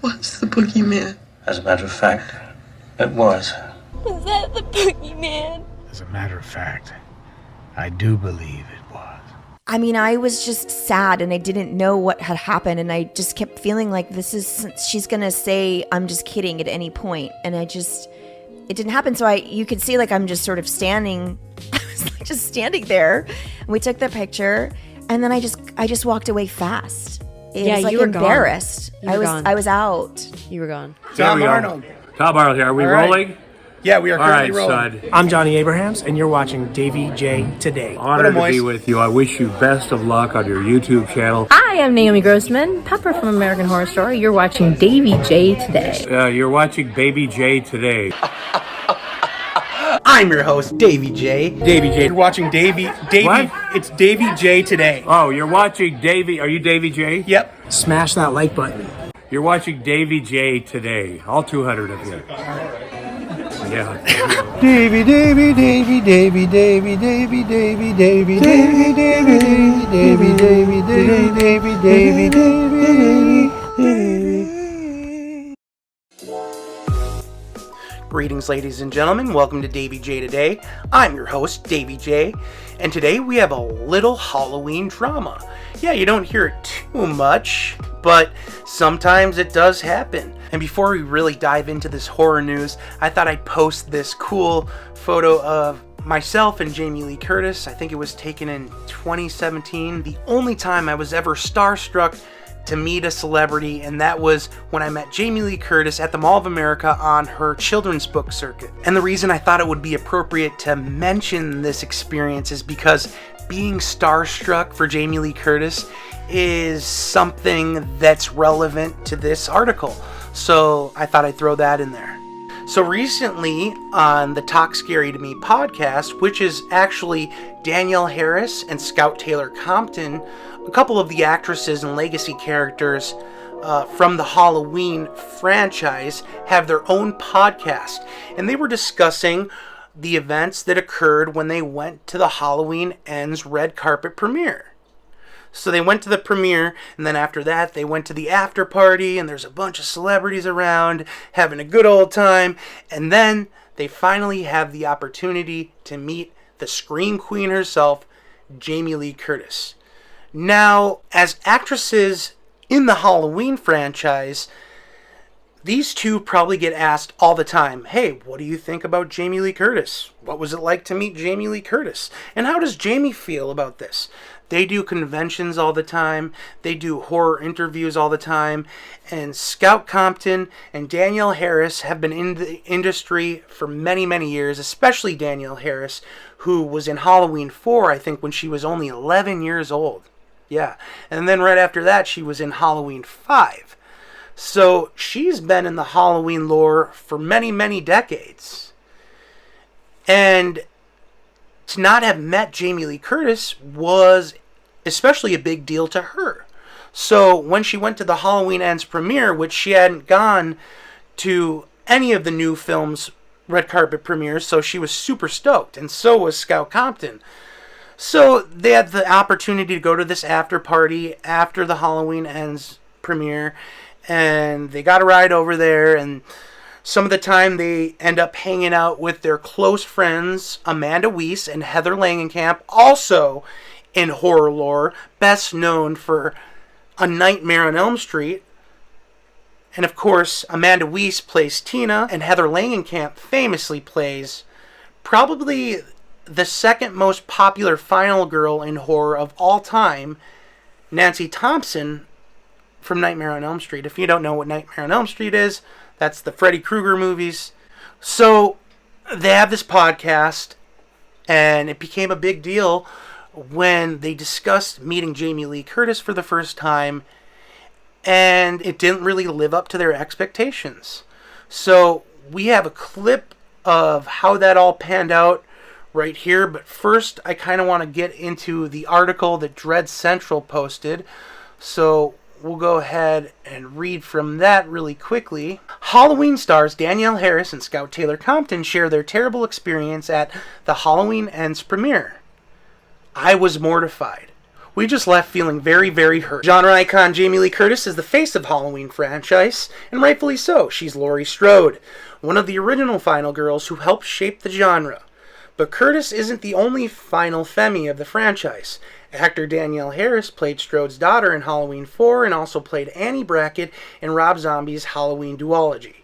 was the boogeyman. As a matter of fact, it was. Was that the boogeyman? As a matter of fact, I do believe it was. I mean, I was just sad and I didn't know what had happened, and I just kept feeling like she's gonna say I'm just kidding at any point, and it didn't happen. So you could see like I'm just sort of standing, I was like just standing there, and we took the picture, and then I just walked away fast. It was like you were embarrassed. Gone. I was out. You were gone. Tom Arnold. Tom Arnold here. Are we rolling? Yeah, we are currently All rolling. right, son. I'm Johnny Abrahams, and you're watching DaveyJay Today. Honored to be with you. I wish you best of luck on your YouTube channel. Hi, I'm Naomi Grossman, Pepper from American Horror Story. You're watching DaveyJay Today. You're watching Baby J Today. I'm your host, DaveyJay. DaveyJay. You're watching Davey. What? It's DaveyJay Today. Oh, you're watching Davey. Are you Davey J? Yep. Smash that like button. You're watching Davey J Today. All 200 of you. Yeah. Davey, Davey, Davey, Davey, Davey, Davey, Davey, Davey, Davey, Davey, Davey, Davey, Davey, Davey, Davey, Davey. Greetings, ladies and gentlemen. Welcome to DaveyJay Today. I'm your host, DaveyJay, and today we have a little Halloween drama. Yeah, you don't hear it too much, but sometimes it does happen. And before we really dive into this horror news, I thought I'd post this cool photo of myself and Jamie Lee Curtis. I think it was taken in 2017. The only time I was ever starstruck to meet a celebrity, and that was when I met Jamie Lee Curtis at the Mall of America on her children's book circuit. And the reason I thought it would be appropriate to mention this experience is because being starstruck for Jamie Lee Curtis is something that's relevant to this article. So I thought I'd throw that in there. So recently on the Talk Scary to Me podcast, which is actually Danielle Harris and Scout Taylor Compton, a couple of the actresses and legacy characters from the Halloween franchise, have their own podcast. And they were discussing the events that occurred when they went to the Halloween Ends red carpet premiere. So they went to the premiere, and then after that, they went to the after party, and there's a bunch of celebrities around having a good old time. And then they finally have the opportunity to meet the Scream Queen herself, Jamie Lee Curtis. Now, as actresses in the Halloween franchise, these two probably get asked all the time, hey, what do you think about Jamie Lee Curtis? What was it like to meet Jamie Lee Curtis? And how does Jamie feel about this? They do conventions all the time. They do horror interviews all the time. And Scout Compton and Danielle Harris have been in the industry for many, many years, especially Danielle Harris, who was in Halloween 4, I think, when she was only 11 years old. Yeah. And then right after that, she was in Halloween 5. So she's been in the Halloween lore for many, many decades. And to not have met Jamie Lee Curtis was especially a big deal to her. So when she went to the Halloween Ends premiere, which she hadn't gone to any of the new films' red carpet premieres, so she was super stoked, and so was Scout Compton. So they had the opportunity to go to this after party after the Halloween Ends premiere, and they got a ride over there, and some of the time they end up hanging out with their close friends, Amanda Weiss and Heather Langenkamp, also in horror lore, best known for A Nightmare on Elm Street. And of course, Amanda Weiss plays Tina, and Heather Langenkamp famously plays probably the second most popular final girl in horror of all time, Nancy Thompson from Nightmare on Elm Street. If you don't know what Nightmare on Elm Street is, that's the Freddy Krueger movies. So they have this podcast, and it became a big deal when they discussed meeting Jamie Lee Curtis for the first time, and it didn't really live up to their expectations. So we have a clip of how that all panned out right here, but first I kind of want to get into the article that Dread Central posted. So we'll go ahead and read from that really quickly. Halloween stars Danielle Harris and Scout Taylor Compton share their terrible experience at the Halloween Ends premiere. I was mortified. We just left feeling very, very hurt. Genre icon Jamie Lee Curtis is the face of Halloween franchise, and rightfully so. She's Laurie Strode, one of the original final girls who helped shape the genre. But Curtis isn't the only final femme of the franchise. Actor Danielle Harris played Strode's daughter in Halloween 4 and also played Annie Brackett in Rob Zombie's Halloween duology.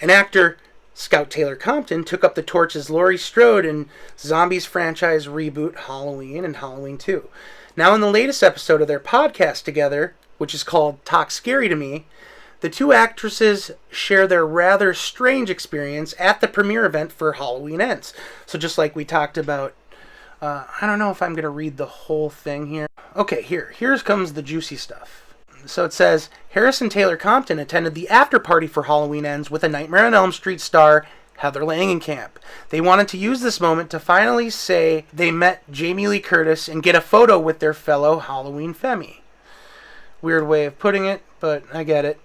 And actor Scout Taylor Compton took up the torch as Laurie Strode in Zombies franchise reboot Halloween and Halloween 2. Now in the latest episode of their podcast together, which is called Talk Scary to Me, the two actresses share their rather strange experience at the premiere event for Halloween Ends. So just like we talked about, I don't know if I'm going to read the whole thing here. Okay, here comes the juicy stuff. So it says, Harris and Taylor Compton attended the after party for Halloween Ends with a Nightmare on Elm Street star, Heather Langenkamp. They wanted to use this moment to finally say they met Jamie Lee Curtis and get a photo with their fellow Halloween femme. Weird way of putting it, but I get it.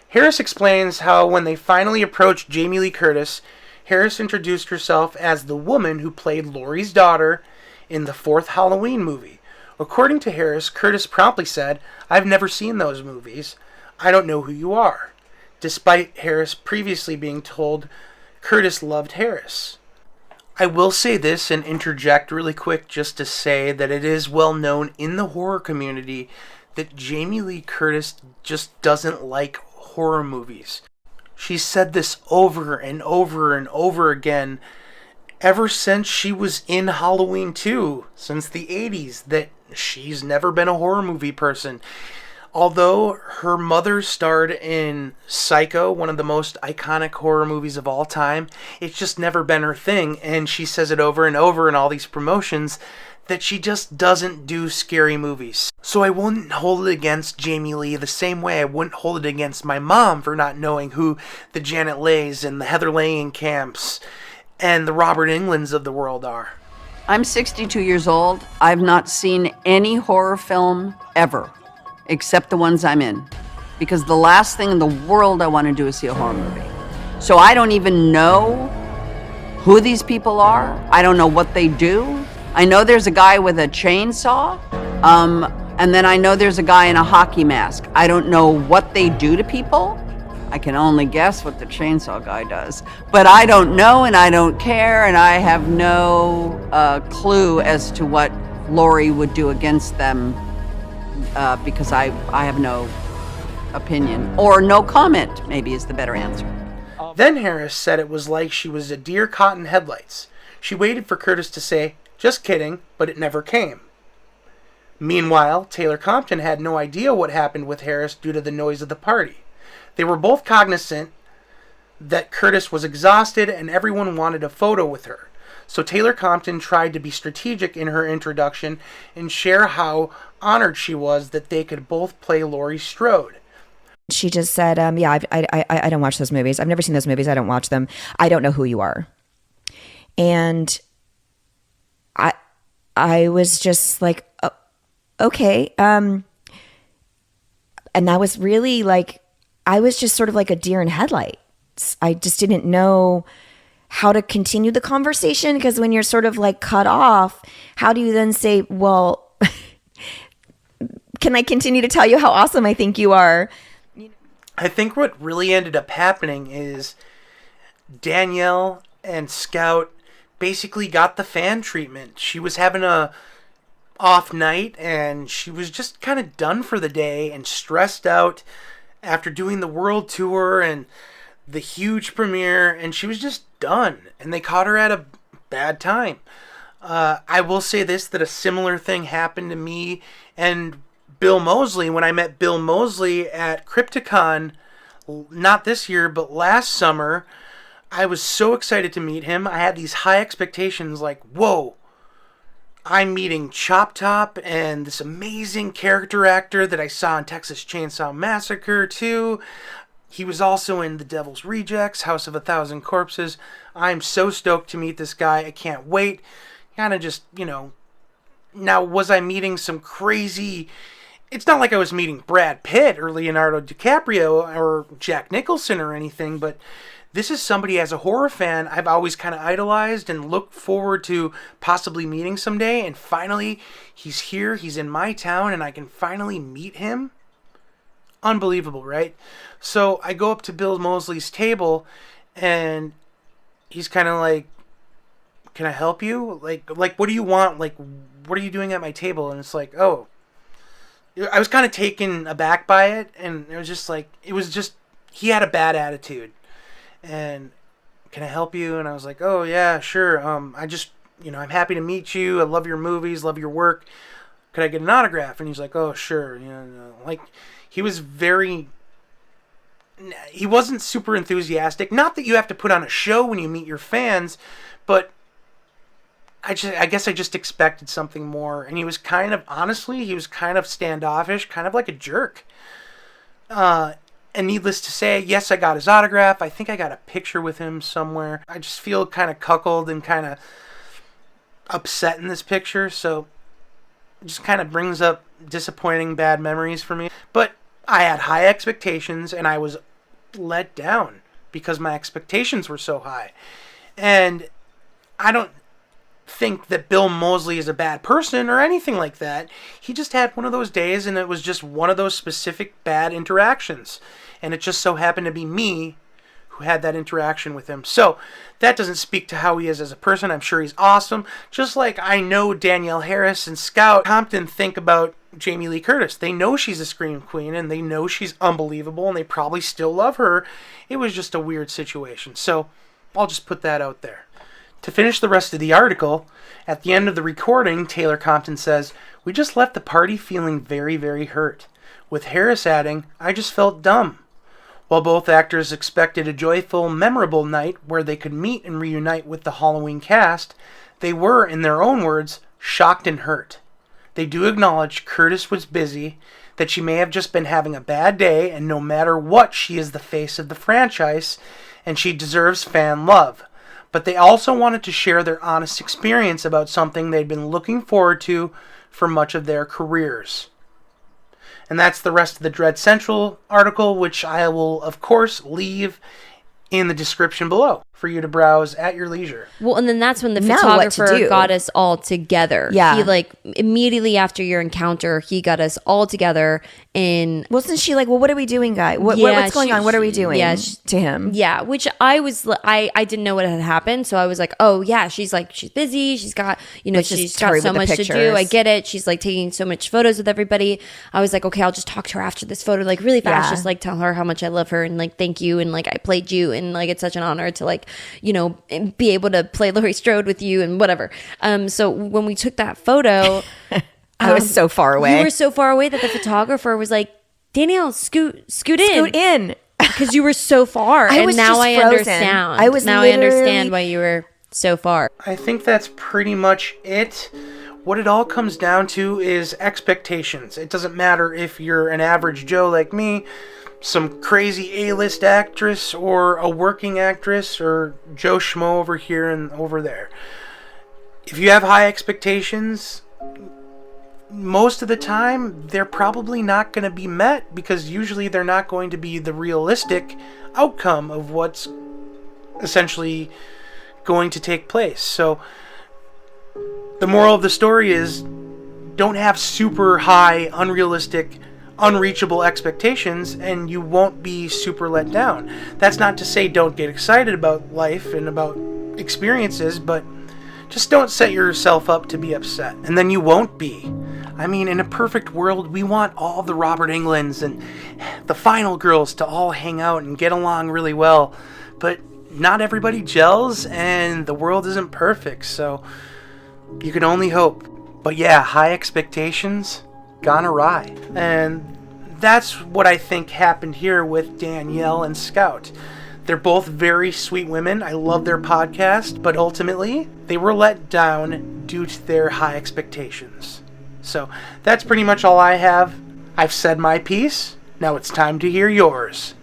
Harris explains how when they finally approached Jamie Lee Curtis, Harris introduced herself as the woman who played Laurie's daughter in the fourth Halloween movie. According to Harris, Curtis promptly said, "I've never seen those movies. I don't know who you are," despite Harris previously being told Curtis loved Harris. I will say this and interject really quick just to say that it is well known in the horror community that Jamie Lee Curtis just doesn't like horror movies. She's said this over and over and over again ever since she was in Halloween 2, since the 80s, that she's never been a horror movie person. Although her mother starred in Psycho, one of the most iconic horror movies of all time, it's just never been her thing, and she says it over and over in all these promotions that she just doesn't do scary movies. So I wouldn't hold it against Jamie Lee the same way I wouldn't hold it against my mom for not knowing who the Janet Leighs and the Heather Langenkamps and the Robert Englunds of the world are. I'm 62 years old. I've not seen any horror film ever, except the ones I'm in. Because the last thing in the world I want to do is see a horror movie. So I don't even know who these people are. I don't know what they do. I know there's a guy with a chainsaw, and then I know there's a guy in a hockey mask. I don't know what they do to people. I can only guess what the chainsaw guy does. But I don't know, and I don't care, and I have no clue as to what Laurie would do against them, because I have no opinion, or no comment, maybe is the better answer. Then Harris said it was like she was a deer caught in headlights. She waited for Curtis to say, "Just kidding," but it never came. Meanwhile, Taylor Compton had no idea what happened with Harris due to the noise of the party. They were both cognizant that Curtis was exhausted and everyone wanted a photo with her. So Taylor Compton tried to be strategic in her introduction and share how honored she was that they could both play Laurie Strode. She just said, yeah, I don't watch those movies. I've never seen those movies. I don't watch them. I don't know who you are. And I was just like, oh, okay. And that was really like, I was just sort of like a deer in headlights. I just didn't know how to continue the conversation, because when you're sort of like cut off, how do you then say, well, can I continue to tell you how awesome I think you are? I think what really ended up happening is Danielle and Scout basically got the fan treatment. She was having a off night and she was just kind of done for the day and stressed out after doing the world tour and the huge premiere, and she was just done, and they caught her at a bad time. I will say this, that a similar thing happened to me and Bill Moseley when I met Bill Moseley at Crypticon, not this year, but last summer. I was so excited to meet him. I had these high expectations, like, whoa, I'm meeting Chop Top and this amazing character actor that I saw in Texas Chainsaw Massacre too. He was also in The Devil's Rejects, House of a Thousand Corpses. I'm so stoked to meet this guy. I can't wait. Kind of just, now was I meeting some crazy it's not like I was meeting Brad Pitt or Leonardo DiCaprio or Jack Nicholson or anything, but this is somebody, as a horror fan, I've always kind of idolized and looked forward to possibly meeting someday. And finally, he's here, he's in my town, and I can finally meet him. Unbelievable, right? So I go up to Bill Moseley's table, and he's kind of like, "Can I help you? Like, what do you want? Like, what are you doing at my table?" And it's like, oh. I was kind of taken aback by it, and it was just, he had a bad attitude. And, "Can I help you?" And I was like, "Oh, yeah, sure. I just, I'm happy to meet you. I love your movies, love your work. Could I get an autograph?" And he's like, "Oh, sure." Like, he wasn't super enthusiastic. Not that you have to put on a show when you meet your fans, but I guess I just expected something more. And he was kind of standoffish, kind of like a jerk. And needless to say, yes, I got his autograph. I think I got a picture with him somewhere. I just feel kind of cuckolded and kind of upset in this picture. So it just kind of brings up disappointing bad memories for me. But I had high expectations, and I was let down because my expectations were so high. And I don't think that Bill Moseley is a bad person or anything like that. He just had one of those days, and it was just one of those specific bad interactions. And it just so happened to be me who had that interaction with him. So that doesn't speak to how he is as a person. I'm sure he's awesome. Just like I know Danielle Harris and Scout Compton think about Jamie Lee Curtis. They know she's a scream queen, and they know she's unbelievable, and they probably still love her. It was just a weird situation. So I'll just put that out there. To finish the rest of the article, at the end of the recording, Taylor Compton says, "We just left the party feeling very, very hurt. With Harris adding, 'I just felt dumb.' While both actors expected a joyful, memorable night where they could meet and reunite with the Halloween cast, they were, in their own words, shocked and hurt. They do acknowledge Curtis was busy, that she may have just been having a bad day, and no matter what, she is the face of the franchise, and she deserves fan love. But they also wanted to share their honest experience about something they'd been looking forward to for much of their careers." And that's the rest of the Dread Central article, which I will, of course, leave in the description below for you to browse at your leisure. Well, and then that's when the Now what to photographer do. got us all together. Yeah. He, like, immediately after your encounter, he got us all together in... Wasn't she like, "Well, what are we doing, guy? What's going on? What are we doing?" To him. Yeah, which I didn't know what had happened, so I was like, "Oh yeah, she's busy. She's got Let's just she's got hurry so with the much to do. pictures. I get it. She's like taking so much photos with everybody." I was like, "Okay, I'll just talk to her after this photo, like really fast, Yeah. just like tell her how much I love her and like thank you and like I played you and like it's such an honor to like be able to play Laurie Strode with you and whatever." So when we took that photo, I was so far away. You were so far away that the photographer was like, "Danielle, scoot in." Scoot in. Because you were so far, I and was now just I frozen. understand. I was now I literally- understand why you were so far. I think that's pretty much it. What it all comes down to is expectations. It doesn't matter if you're an average Joe like me, some crazy A-list actress, or a working actress, or Joe Schmo over here and over there. If you have high expectations, most of the time they're probably not going to be met, because usually they're not going to be the realistic outcome of what's essentially going to take place. So the moral of the story is, don't have super high, unrealistic, unreachable expectations, and you won't be super let down. That's not to say don't get excited about life and about experiences, but just don't set yourself up to be upset, and then you won't be. I mean, in a perfect world, we want all the Robert Englunds and the Final Girls to all hang out and get along really well, but not everybody gels, and the world isn't perfect, so you can only hope. But yeah, high expectations gone awry. And that's what I think happened here with Danielle and Scout. They're both very sweet women. I love their podcast, but ultimately they were let down due to their high expectations. So that's pretty much all I have. I've said my piece. Now it's time to hear yours.